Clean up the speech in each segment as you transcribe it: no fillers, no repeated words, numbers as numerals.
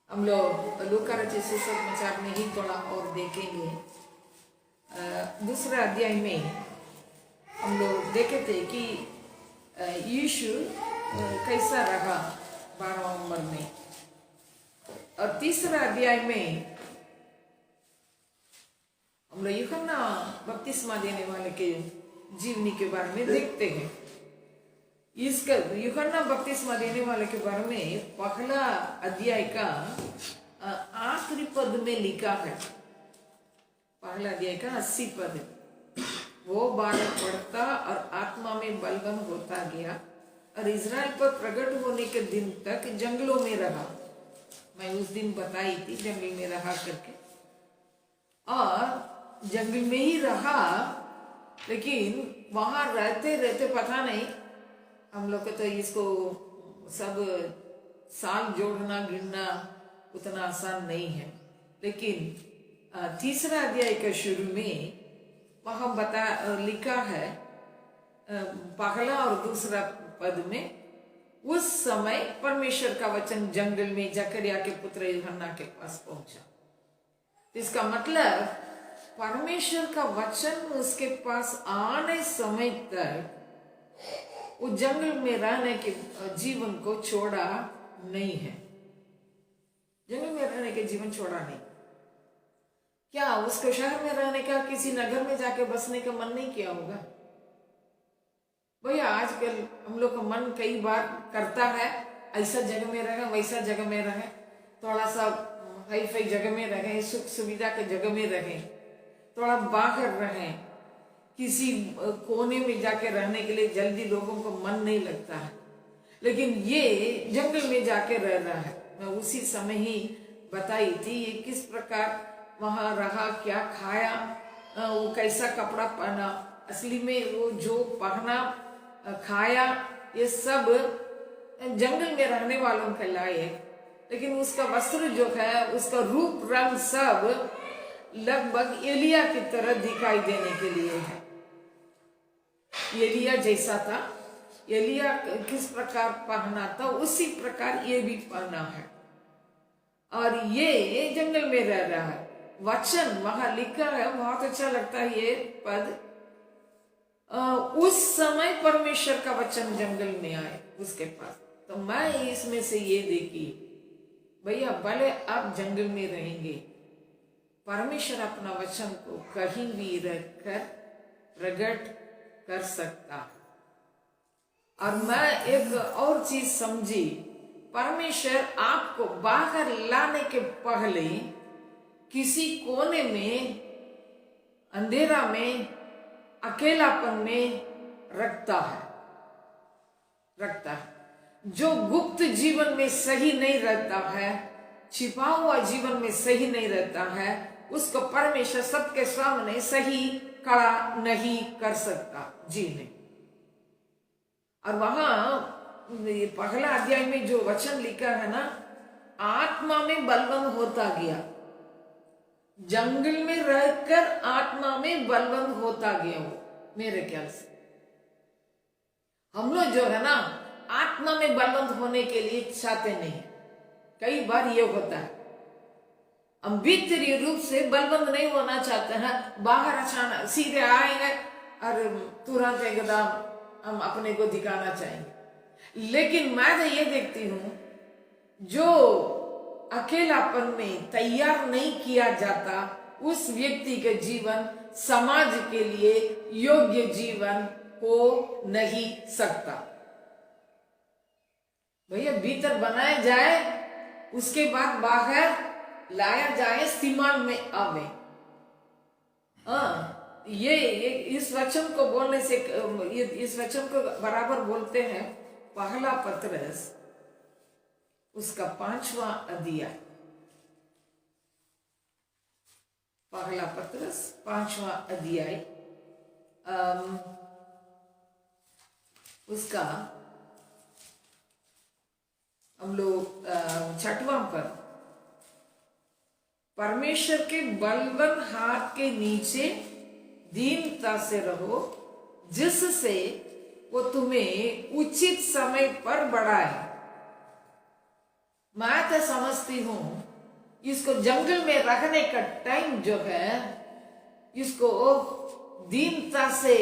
हम लोग लूका रचित सुसमाचार में ही थोड़ा और देखेंगे। दूसरा अध्याय में हम लोग देखे थे कि यीशु कैसा रहा 12 उम्र में, और तीसरा अध्याय में हम लोग यूहन्ना बपतिस्मा देने वाले के जीवनी के बारे में देखते हैं। इसका यूहन्ना बपतिस्मा देने वाले के बारे में पहला अध्याय का आखिरी पद में लिखा है। पहला अध्याय का 80 पद, वो बालक बढ़ता और आत्मा में बलवान होता गया और इज़राइल पर प्रकट होने के दिन तक जंगलों में रहा। मैं उस दिन बताई थी जंगल में रहा करके, और जंगल में ही रहा, लेकिन वहां रहते रहते पता नहीं, हम लोग को तो इसको सब साल जोड़ना गिनना उतना आसान नहीं है, लेकिन तीसरा अध्याय के शुरू में वहां लिखा है पहला और दूसरा पद में, उस समय परमेश्वर का वचन जंगल में जकरिया के पुत्र यूहन्ना के पास पहुंचा। इसका मतलब परमेश्वर का वचन उसके पास आने समय तक वो जंगल में रहने के जीवन को छोड़ा नहीं है। जंगल में रहने के जीवन छोड़ा नहीं। क्या उसको शहर में रहने का, किसी नगर में जाके बसने का मन नहीं किया होगा? भैया आजकल हम लोग का मन कई बार करता है ऐसा जगह में रहे, वैसा जगह में रहे, थोड़ा सा हाई फाई जगह में रहे, सुख सुविधा के जगह में रहे, थोड़ा बाहर रहे, किसी कोने में जाके रहने के लिए जल्दी लोगों को मन नहीं लगता है। लेकिन ये जंगल में जाके रह रहा है। मैं उसी समय ही बताई थी ये किस प्रकार वहां रहा, क्या खाया, वो कैसा कपड़ा पहना, असली में वो जो पहना खाया ये सब जंगल में रहने वालों के लायक, लेकिन उसका वस्त्र जो है, उसका रूप रंग सब लगभग एलिया की तरह दिखाई देने के लिए है। एलिया जैसा था, एलिया किस प्रकार पहना था उसी प्रकार ये भी पहना है, और ये जंगल में रह रहा है। वचन वहां लिखा है, बहुत अच्छा लगता है ये पद, उस समय परमेश्वर का वचन जंगल में आए उसके पास। तो मैं इसमें से ये देखी, भैया भले आप जंगल में रहेंगे, परमेश्वर अपना वचन को कहीं भी रखकर प्रकट कर सकता। और मैं एक और चीज समझी, परमेश्वर आपको बाहर लाने के पहले किसी कोने में, अंधेरा में, अकेलापन में रखता है। जो गुप्त जीवन में सही नहीं रहता है, छिपा हुआ जीवन में सही नहीं रहता है, उसको परमेश्वर सबके सामने सही खड़ा नहीं कर सकता। जी नहीं। और वहां पहला अध्याय में जो वचन लिखा है ना, आत्मा में बलवान होता गया, जंगल में रहकर आत्मा में बलवान होता गया। वो मेरे ख्याल से हम लोग जो है ना, आत्मा में बलवंत होने के लिए चाहते नहीं। कई बार ये होता है, हम भीतरी रूप से बलवंत नहीं होना चाहते हैं, बाहर अचानक सीधे आएंगे और तुरंत एकदम हम अपने को दिखाना चाहेंगे। लेकिन मैं तो ये देखती हूं, जो अकेलापन में तैयार नहीं किया जाता, उस व्यक्ति के जीवन समाज के लिए योग्य जीवन हो नहीं सकता। भैया भीतर बनाया जाए, उसके बाद बाहर लाया जाए, इस्तेमाल में आवे। ये इस वचन को बोलने से, इस वचन को बराबर बोलते हैं पहला पत्रस उसका 5वां अध्याय। पहला पत्रस 5वां अध्याय उसका हम लोग 6वां पद, परमेश्वर के बलवान हाथ के नीचे दीनता से रहो, जिससे वो तुम्हें उचित समय पर बढ़ाए। मैं तो समझती हूं इसको जंगल में रखने का टाइम जो है, इसको दीनता से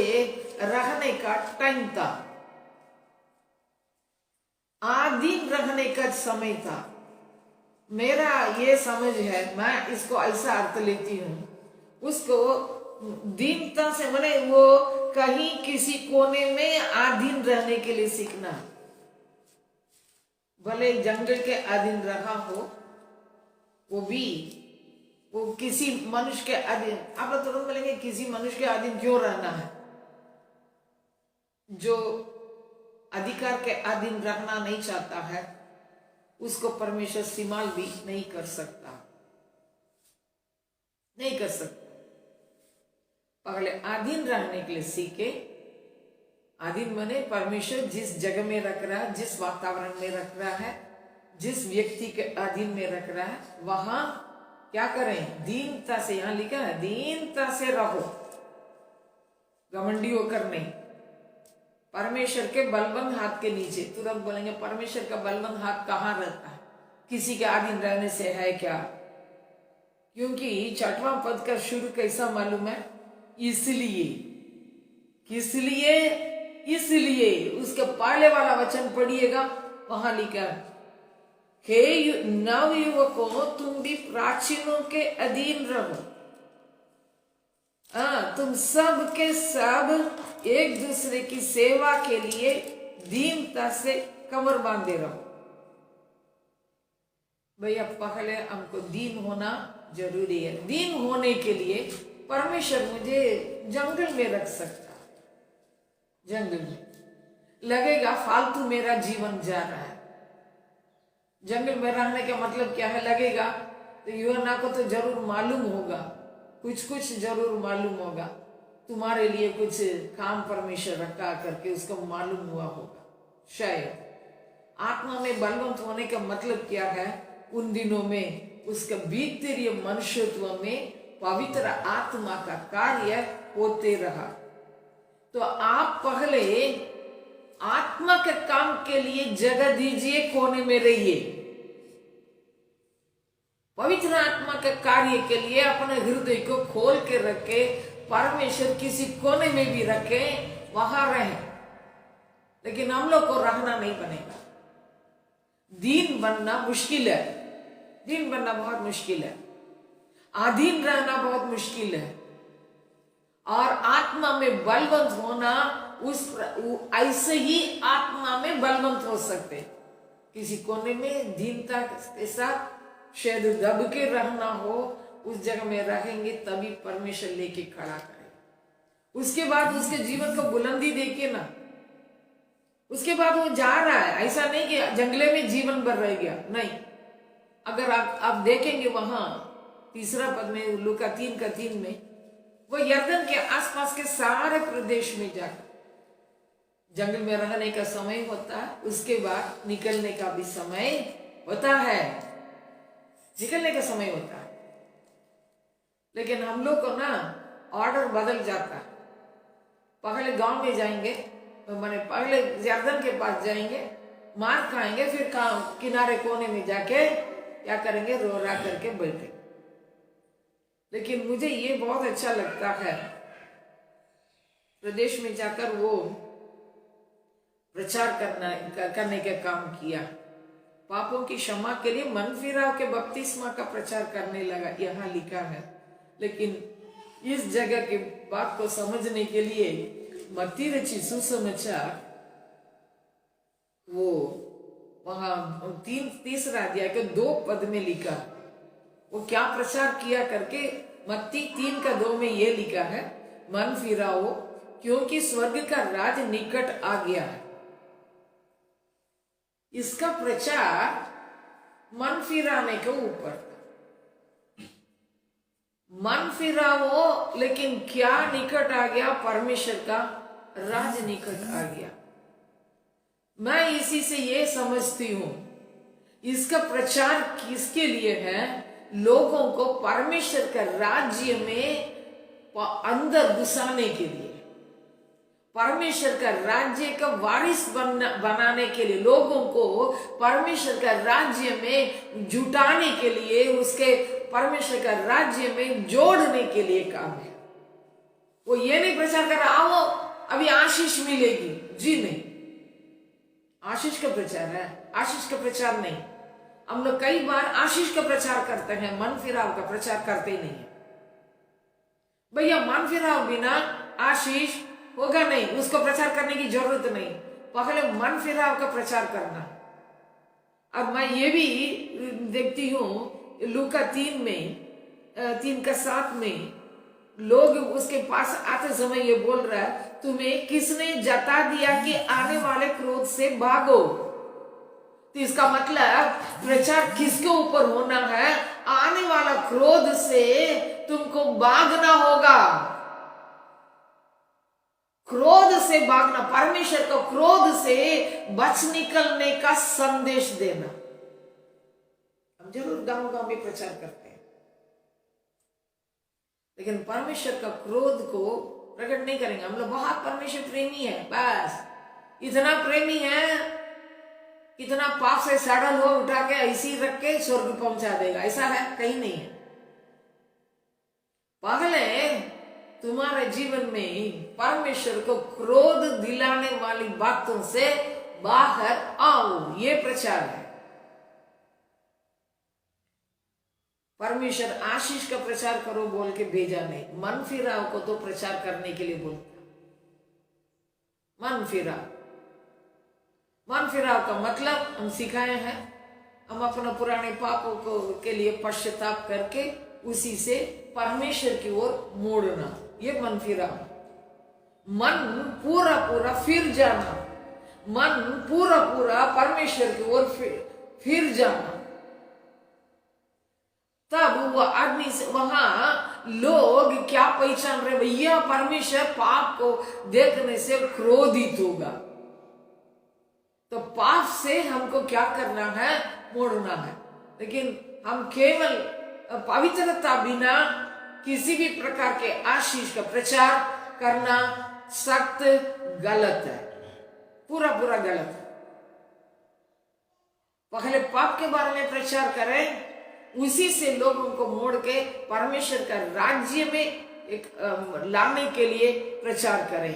रखने का टाइम था, आधीन रहने का समय था। मेरा ये समझ है, मैं इसको ऐसा अर्थ लेती हूँ, उसको दीनता से मैंने वो कहीं किसी कोने में आधीन रहने के लिए सीखना। भले जंगल के अधीन रहा हो, वो किसी मनुष्य के अधीन, आप लोग तुरंत बोलेंगे किसी मनुष्य के अधीन क्यों रहना है? जो अधिकार के अधीन रहना नहीं चाहता है, उसको परमेश्वर इस्तेमाल भी नहीं कर सकता, नहीं कर सकता। पहले अधीन रहने के लिए सीखे। अधीन माने परमेश्वर जिस जगह में रख रहा है, जिस वातावरण में रख रहा है, जिस व्यक्ति के अधीन में रख रहा है, वहां क्या करें? दीनता से, यहां लिखा है दीनता से रहो, घमंडी होकर नहीं। परमेश्वर के बलवंत हाथ के नीचे। तुरंत बोलेंगे परमेश्वर का बलवंत हाथ कहाँ रहता है? किसी के अधीन रहने से है क्या? क्योंकि 6वां पद का शुरू कैसा मालूम है? इसलिए, किस लिए? इसलिए। उसके पहले वाला वचन पढ़िएगा, वहां लिखा है, हे नव युवकों, तुम भी प्राचीनों के अधीन रहो। तुम सब के सब एक दूसरे की सेवा के लिए दीनता से कमर बांधे रहो। भैया पहले हमको दीन होना जरूरी है। दीन होने के लिए परमेश्वर मुझे जंगल में रख सकता है। जंगल में लगेगा फालतू मेरा जीवन जा रहा है। जंगल में रहने का मतलब क्या है? लगेगा तो युवना को तो जरूर मालूम होगा, कुछ जरूर मालूम होगा, तुम्हारे लिए कुछ काम परमेश्वर रखा करके उसको मालूम हुआ होगा शायद। आत्मा में बलवंत होने का मतलब क्या है? उन दिनों में उसका भीतरीय मनुष्यत्व में पवित्र आत्मा का कार्य होते रहा। तो आप पहले आत्मा के काम के लिए जगह दीजिए, कोने में रहिए। पवित्र आत्मा के कार्य के लिए अपने हृदय को खोल के रखे, परमेश्वर किसी कोने में भी रखे, वहां रहे। लेकिन हम लोग को रहना नहीं बनेगा। दीन बनना मुश्किल है, दीन बनना बहुत मुश्किल है, अधीन रहना बहुत मुश्किल है। और आत्मा में बलवंत होना, ऐसे ही आत्मा में बलवंत हो सकते। किसी कोने में दीनता के साथ शायद दब के रहना हो, उस जगह में रहेंगे तभी परमेश्वर लेके खड़ा करेगा। उसके बाद उसके जीवन को बुलंदी देखिए ना, उसके बाद वो जा रहा है। ऐसा नहीं कि जंगले में जीवन भर रह गया, नहीं। अगर आप देखेंगे वहां 3 पद में, लूका 3:3 में, वो यर्दन के आसपास के सारे प्रदेश में जाकर जंगल में रहने का समय होता है। उसके बाद निकलने का भी समय होता है, निकलने का समय होता है। लेकिन हम लोग को ना ऑर्डर बदल जाता है। पहले गांव में जाएंगे, मैंने पहले यर्दन के पास जाएंगे, मार खाएंगे, फिर किनारे कोने में जाके क्या करेंगे? रो रा करके बैठे। लेकिन मुझे ये बहुत अच्छा लगता है, प्रदेश में जाकर वो प्रचार करने का काम किया। पापों की क्षमा के लिए मन फिराव के बपतिस्मा का प्रचार करने लगा, यहाँ लिखा है। लेकिन इस जगह की बात को समझने के लिए मत्ती रची सुसमाचार, वो वहां 3 अध्याय के 2 पद में लिखा, वो क्या प्रचार किया करके मत्ती 3:2 में ये लिखा है, मन फिराओ क्योंकि स्वर्ग का राज निकट आ गया है। इसका प्रचार मन फिराने के ऊपर, मन फिराओ, लेकिन क्या निकट आ गया? परमेश्वर का राज निकट आ गया। मैं इसी से ये समझती हूं, इसका प्रचार किसके लिए है? लोगों को परमेश्वर का राज्य में अंदर घुसाने के लिए, परमेश्वर का राज्य का वारिस बनाने के लिए, लोगों को परमेश्वर का राज्य में जुटाने के लिए, उसके परमेश्वर का राज्य में जोड़ने के लिए काम है। वो ये नहीं प्रचार कर रहा आओ अभी आशीष मिलेगी, जी नहीं, आशीष का प्रचार है, आशीष का प्रचार नहीं। हम लोग कई बार आशीष का प्रचार करते हैं, मन फिराव का प्रचार करते ही नहीं है। भैया मन फिराव बिना आशीष होगा नहीं, उसको प्रचार करने की जरूरत नहीं, पहले मन फिराव का प्रचार करना। अब मैं ये भी देखती हूँ लूका 3:7 में लोग उसके पास आते समय ये बोल रहा है, तुम्हें किसने जता दिया कि आने वाले क्रोध से भागो। तो इसका मतलब प्रचार किसके ऊपर होना है? आने वाला क्रोध से तुमको भागना होगा, क्रोध से भागना, परमेश्वर को क्रोध से बच निकलने का संदेश देना। हम जरूर गांव गांव में प्रचार करते हैं, लेकिन परमेश्वर का क्रोध को प्रकट नहीं करेंगे। हम लोग बहुत परमेश्वर प्रेमी है, बस इतना प्रेमी है, इतना पाप से साड़ा हुआ उठा के ऐसी रख के स्वर्ग पहुंचा देगा, ऐसा है कहीं नहीं है। पहले तुम्हारे जीवन में परमेश्वर को क्रोध दिलाने वाली बातों से बाहर आओ, ये प्रचार है। परमेश्वर आशीष का प्रचार करो बोल के भेजा नहीं, मन फिराव को तो प्रचार करने के लिए बोलता। मन फिराव का मतलब हम सिखाए हैं, हम अपने पुराने पापों को के लिए पश्चाताप करके उसी से परमेश्वर की ओर मोड़ना, ये मन फिराव। मन पूरा फिर जाना, मन पूरा परमेश्वर की ओर फिर जाना, तब वो आदमी से वहां लोग क्या पहचान रहे, भैया परमेश्वर पाप को देखने से क्रोधित होगा। तो पाप से हमको क्या करना है? मोड़ना है। लेकिन हम केवल पवित्रता बिना किसी भी प्रकार के आशीष का प्रचार करना सख्त गलत है, पूरा गलत है। पहले पाप के बारे में प्रचार करें, उसी से लोगों को मोड़ के परमेश्वर का राज्य में एक लाने के लिए प्रचार करें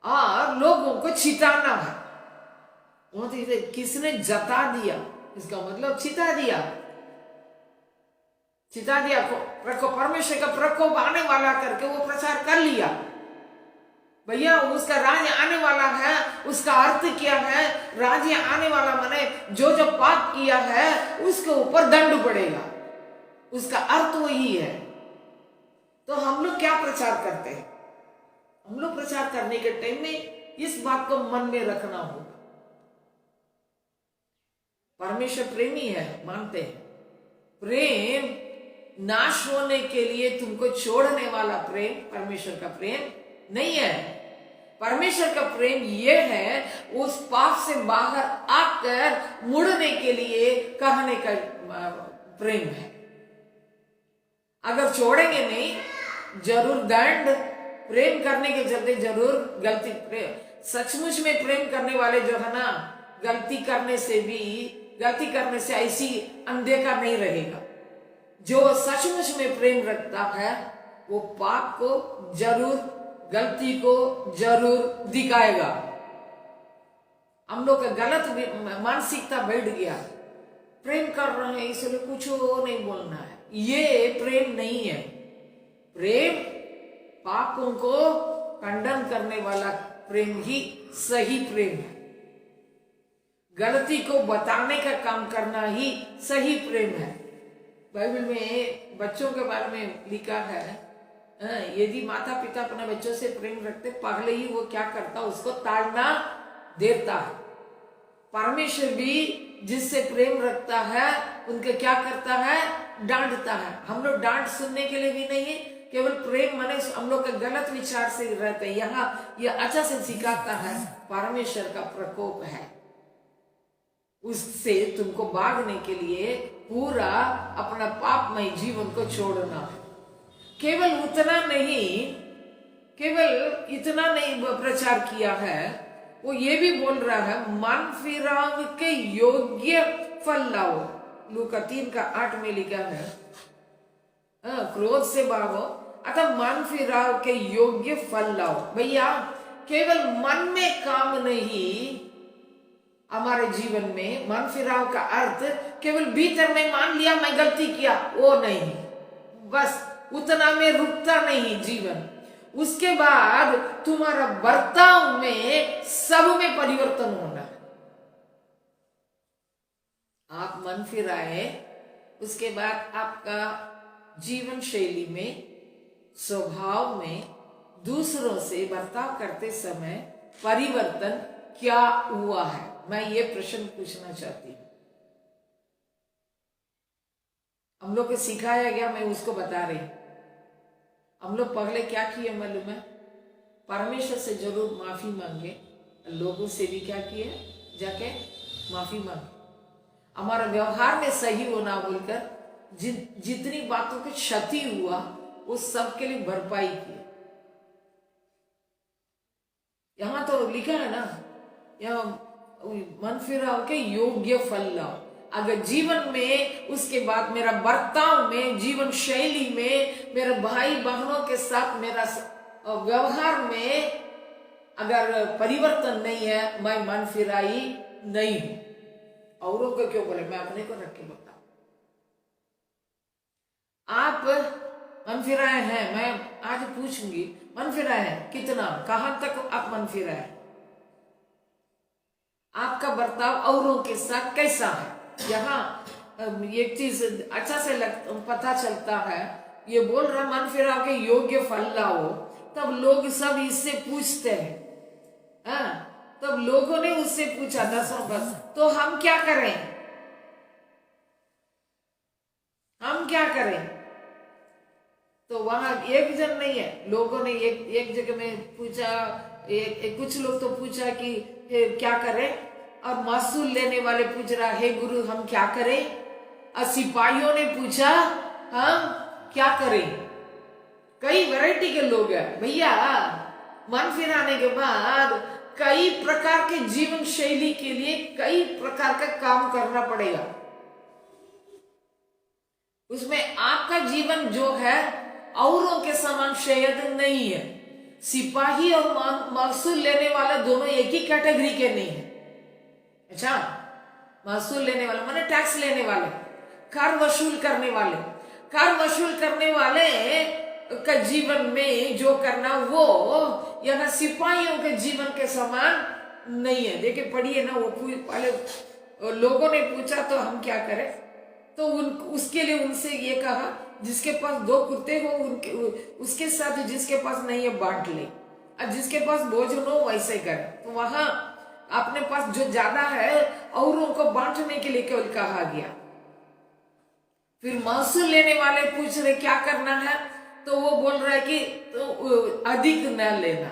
और लोगों को चिताना है। किसने जता दिया, इसका मतलब चिता दिया परमेश्वर का प्रकोप आने वाला करके वो प्रचार कर लिया। भैया उसका राज्य आने वाला है, उसका अर्थ क्या है? राज्य आने वाला माने जो पाप किया है उसके ऊपर दंड पड़ेगा, उसका अर्थ वही है। तो हम लोग क्या प्रचार करते हैं? हम लोग प्रचार करने के टाइम में इस बात को मन में रखना होगा, परमेश्वर प्रेमी है, मानते हैं। प्रेम नाश होने के लिए तुमको छोड़ने वाला प्रेम परमेश्वर का प्रेम नहीं है। परमेश्वर का प्रेम यह है उस पाप से बाहर आकर मुड़ने के लिए कहने का प्रेम है। अगर छोड़ेंगे नहीं, जरूर दंड, प्रेम करने के चलते जरूर गलती। सचमुच में प्रेम करने वाले जो है ना, गलती करने से ऐसी अनदेखा नहीं रहेगा। जो सचमुच में प्रेम रखता है वो पाप को जरूर, गलती को जरूर दिखाएगा। हम लोग का गलत मानसिकता बैठ गया, प्रेम कर रहे हैं इसलिए कुछ नहीं बोलना है, ये प्रेम नहीं है। प्रेम पापों को खंडन करने वाला प्रेम ही सही प्रेम है। गलती को बताने का काम करना ही सही प्रेम है। बाइबल में बच्चों के बारे में लिखा है, यदि माता पिता अपने बच्चों से प्रेम रखते, पहले ही वो क्या करता, उसको ताड़ना देता है। परमेश्वर भी जिससे प्रेम रखता है उनके क्या करता है? डांटता है। हम लोग डांट सुनने के लिए भी नहीं है, केवल प्रेम माने हम लोग का गलत विचार से रहते हैं। यहाँ यह अच्छा से सिखाता है परमेश्वर का प्रकोप है, उससे तुमको भागने के लिए पूरा अपना पापमय जीवन को छोड़ना है। केवल उतना नहीं, केवल इतना नहीं प्रचार किया है, वो ये भी बोल रहा है मन फिराव के योग्य फल लाओ। लूका 3:8 में लिखा है, क्रोध से भागो अतः मन फिराव के योग्य फल लाओ। भैया केवल मन में काम नहीं, हमारे जीवन में मन फिराव का अर्थ केवल भीतर में मान लिया मैं गलती किया, वो नहीं, बस उतना में रुकता नहीं जीवन। उसके बाद तुम्हारा बर्ताव में सब में परिवर्तन होना है। आप मन फिराए, उसके बाद आपका जीवन शैली में, स्वभाव में, दूसरों से बर्ताव करते समय परिवर्तन क्या हुआ है, मैं ये प्रश्न पूछना चाहती हूँ। हम लोग को सिखाया गया, मैं उसको बता रही हूँ। हम लोग पहले क्या किए मालूम है? परमेश्वर से जरूर माफी मांगे, लोगों से भी क्या किए, जाके माफी मांगे, हमारा व्यवहार में सही होना बोलकर जितनी बातों की क्षति हुआ वो सब के लिए भरपाई की। यहां तो लिखा है ना, यहाँ मन फिराव के योग्य फल लाओ। अगर जीवन में, उसके बाद मेरा बर्ताव में, जीवन शैली में, मेरे भाई बहनों के साथ मेरा व्यवहार में अगर परिवर्तन नहीं है, मैं मन फिराई नहीं हूं। औरों को क्यों बोले, मैं अपने को रख के बताऊं। आप मन फिराए हैं, मैं आज पूछूंगी मन फिराए हैं कितना, कहां तक आप मन फिराए, आपका बर्ताव औरों के साथ कैसा है। यहाँ एक चीज अच्छा से पता चलता है, ये बोल रहा मन फिराव के योग्य फल लाओ, तब लोग सब इससे पूछते हैं। तब लोगों ने उससे पूछा 10 बस, तो हम क्या करें, हम क्या करें। तो वहां एक जन नहीं है, लोगों ने एक जगह में पूछा, कुछ लोग तो पूछा कि क्या करें, और महसूल लेने वाले पूछ रहा है गुरु हम क्या करें, और सिपाहियों ने पूछा हम क्या करें। कई वैरायटी के लोग हैं भैया। मन फिराने के बाद कई प्रकार के जीवन शैली के लिए कई प्रकार का काम करना पड़ेगा। उसमें आपका जीवन जो है औरों के समान शायद नहीं है। सिपाही और महसूल लेने वाले दोनों एक ही कैटेगरी के नहीं है। अच्छा, महसूल लेने वाले माने टैक्स लेने वाले, कर वसूल करने वाले, कर वसूल करने वाले का जीवन में जो करना वो यहाँ सिपाहियों के जीवन के समान नहीं है। देखिए पढ़िए ना, वो पहले लोगों ने पूछा तो हम क्या करें, तो उसके लिए उनसे ये कहा जिसके पास 2 कुत्ते हो उनके उसके साथ जिसके पास नहीं है बांट ले, और जिसके पास भोजन हो वैसे करे। तो वहां अपने पास जो ज्यादा है औरों को बांटने के लिए केवल कहा गया। फिर महसूल लेने वाले पूछ रहे क्या करना है, तो वो बोल रहा है कि तो अधिक न लेना।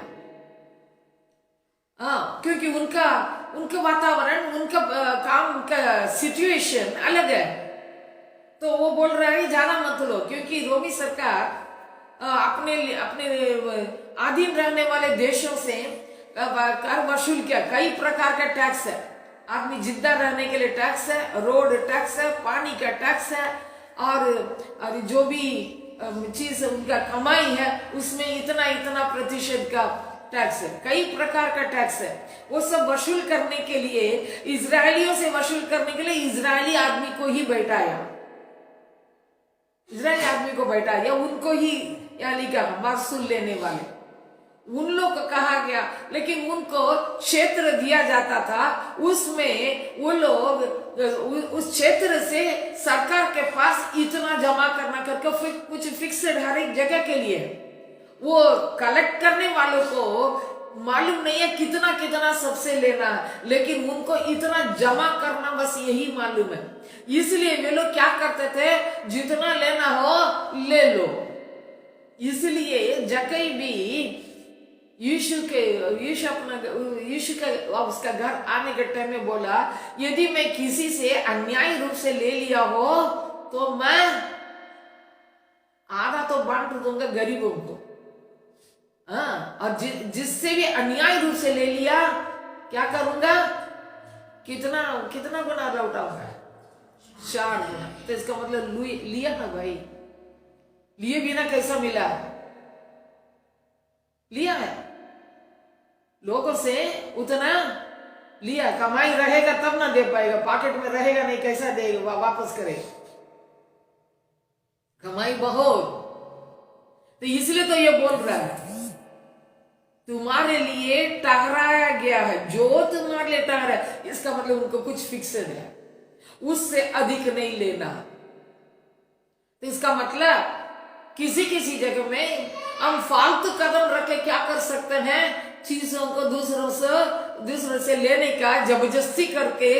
क्योंकि उनका वातावरण, उनका काम का सिचुएशन अलग है। तो वो बोल रहा है ज्यादा मत लो, क्योंकि रोमी सरकार अपने अधीन रहने वाले देशों से कर वसूल किया। कई प्रकार का टैक्स है, आदमी जिंदा रहने के लिए टैक्स है, रोड टैक्स है, पानी का टैक्स है, और जो भी चीज उनका कमाई है उसमें इतना प्रतिशत का टैक्स है। कई प्रकार का टैक्स है, वो सब वसूल करने के लिए, इजरायलियों से वसूल करने के लिए इजरायली आदमी को ही बैठाया, इजरायली आदमी को बैठाया, उनको ही यानी क्या महसूल लेने वाले उन लोग को कहा गया। लेकिन उनको क्षेत्र दिया जाता था, उसमें वो लोग उस क्षेत्र से सरकार के पास इतना जमा करना करके कुछ फिक्स्ड हर एक जगह के लिए वो कलेक्ट करने वालों को मालूम नहीं है कितना कितना सबसे लेना है, लेकिन उनको इतना जमा करना बस यही मालूम है। इसलिए वे लोग क्या करते थे, जितना लेना हो ले लो। इसलिए जकई भी यीशु का उसका घर आने के टाइम में बोला, यदि मैं किसी से अन्याय रूप से ले लिया हो तो मैं आधा तो बांट दूंगा गरीबों को। हाँ, और जिससे भी अन्याय रूप से ले लिया, क्या करूंगा? कितना कितना गुना लौटाऊंगा? 4 गुना। तो इसका मतलब लिया ना भाई, लिए बिना कैसा मिला? लिया है लोगों से, उतना लिया। कमाई रहेगा तब ना दे पाएगा, पॉकेट में रहेगा नहीं, कैसा देगा? वापस करेगा। कमाई बहुत, तो इसलिए तो ये बोल रहा है तुम्हारे लिए ठहराया गया है, जो तुम्हारे लिए ठहरा है। इसका मतलब उनको कुछ फिक्सेड है, उससे अधिक नहीं लेना। तो इसका मतलब किसी किसी जगह में हम फालतू कदम रख के क्या कर सकते हैं? चीजों को दूसरों से लेने का, जबरदस्ती करके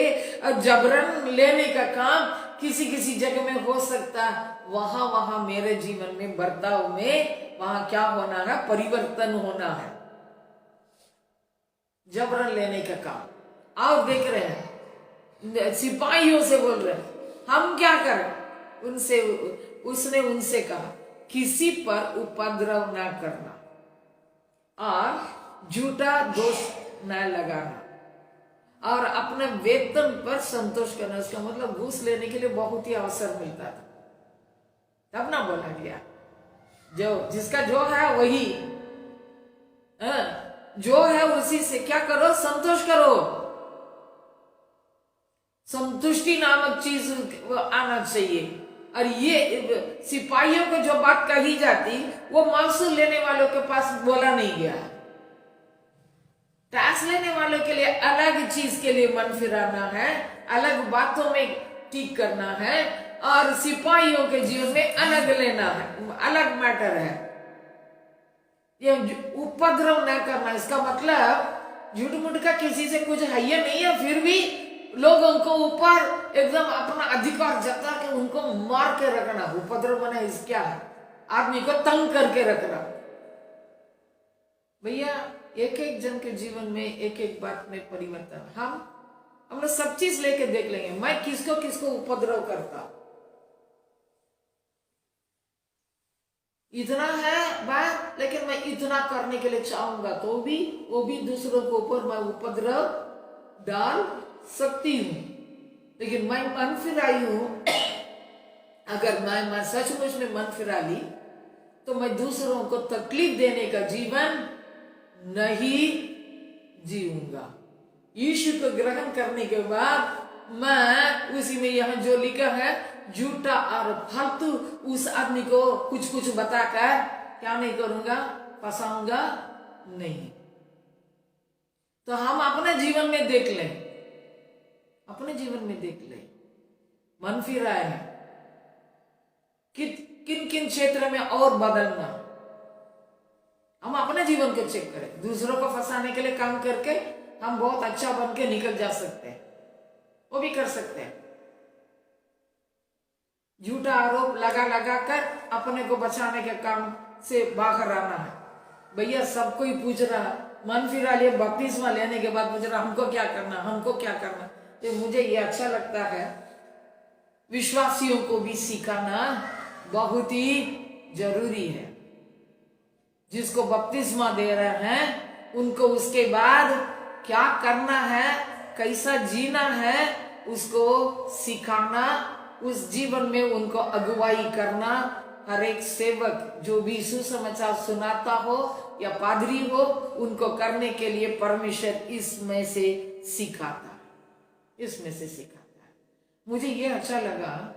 जबरन लेने का काम किसी किसी जगह में हो सकता। वहां मेरे जीवन में, बर्ताव में, वहां क्या होना है? परिवर्तन होना है। जबरन लेने का काम। और देख रहे हैं सिपाहियों से बोल रहे हैं, हम क्या करें? उसने उनसे कहा, किसी पर उपद्रव न करना और झूठा दोष न लगाना और अपने वेतन पर संतोष करना। इसका मतलब घूस लेने के लिए बहुत ही अवसर मिलता था, तब ना बोला गया जो जिसका जो है वही, जो है उसी से क्या करो? संतोष करो। संतुष्टि नामक चीज आना चाहिए। और ये सिपाहियों को जो बात कही जाती, वो महसूल लेने वालों के पास बोला नहीं गया। टैक्स लेने वालों के लिए अलग चीज के लिए मन फिराना है, अलग बातों में ठीक करना है, और सिपाहियों के जीवन में अलग लेना है, अलग मैटर है। ये उपद्रव न करना, इसका मतलब झूठ मूठ का किसी से कुछ है ये नहीं है, फिर भी लोगों को ऊपर एकदम अपना अधिकार जता के उनको मार के रखना। उपद्रव बना इस क्या है? आदमी को तंग करके रखना। भैया एक एक जन के जीवन में एक एक बात में परिवर्तन। हम लोग सब चीज लेके देख लेंगे, मैं किसको किसको उपद्रव करता, इतना है बात, लेकिन मैं इतना करने के लिए चाहूंगा तो भी वो भी दूसरों के ऊपर मैं उपद्रव डाल सकती हूं। लेकिन मैं मन फिराई हूं, अगर मैं सचमुच में मन फिरा ली तो मैं दूसरों को तकलीफ देने का जीवन नहीं जीऊंगा। यीशु को ग्रहण करने के बाद मैं उसी में यहां जो लिखा है, झूठा और फालतू उस आदमी को कुछ कुछ बताकर क्या नहीं करूंगा? फंसाऊंगा नहीं। तो हम अपने जीवन में देख लें, अपने जीवन में देख लें, मन फिरा है किन किन क्षेत्र में और बदलना। हम अपने जीवन को चेक करें। दूसरों को फंसाने के लिए काम करके हम बहुत अच्छा बन के निकल जा सकते हैं, वो भी कर सकते हैं। झूठा आरोप लगा कर अपने को बचाने के काम से बाहर आना है। भैया सब कोई पूछ रहा, मन फिरा लिए बपतिस्मा लेने के बाद पूछ रहा हमको क्या करना, हमको क्या करना। तो मुझे ये अच्छा लगता है, विश्वासियों को भी सिखाना बहुत ही जरूरी है। जिसको बपतिस्मा दे रहे हैं उनको उसके बाद क्या करना है, कैसा जीना है, उसको सिखाना, उस जीवन में उनको अगुवाई करना। हर एक सेवक जो भी सुसमाचार सुनाता हो या पादरी हो, उनको करने के लिए परमेश्वर इसमें से सिखाता है, इसमें से सिखाता है। मुझे ये अच्छा लगा,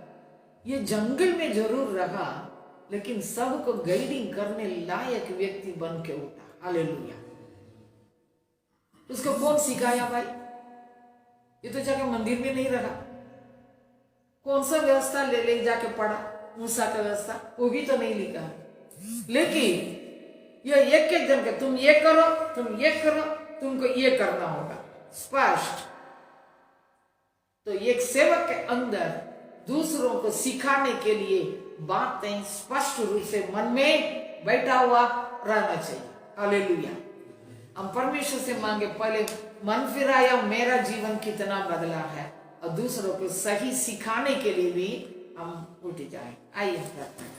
ये जंगल में जरूर रहा लेकिन सबको गाइडिंग करने लायक व्यक्ति बन के उठा। हालेलुया। उसको कौन सिखाया भाई? ये तो जाके मंदिर में नहीं रहा। कौन सा व्यवस्था ले जाके पढ़ा? मूसा का व्यवस्था, वो भी तो नहीं लिखा। लेकिन ये एक एक जन के तुम ये करो, तुम ये करो, तुमको ये करना होगा स्पष्ट। तो एक सेवक के अंदर दूसरों को सिखाने के लिए बातें स्पष्ट रूप से मन में बैठा हुआ रहना चाहिए। हालेलुया। हम परमेश्वर से मांगे, पहले मन फिराया, मेरा जीवन कितना बदला है, और दूसरों को सही सिखाने के लिए भी हम उठ जाएं। आइए प्रार्थना।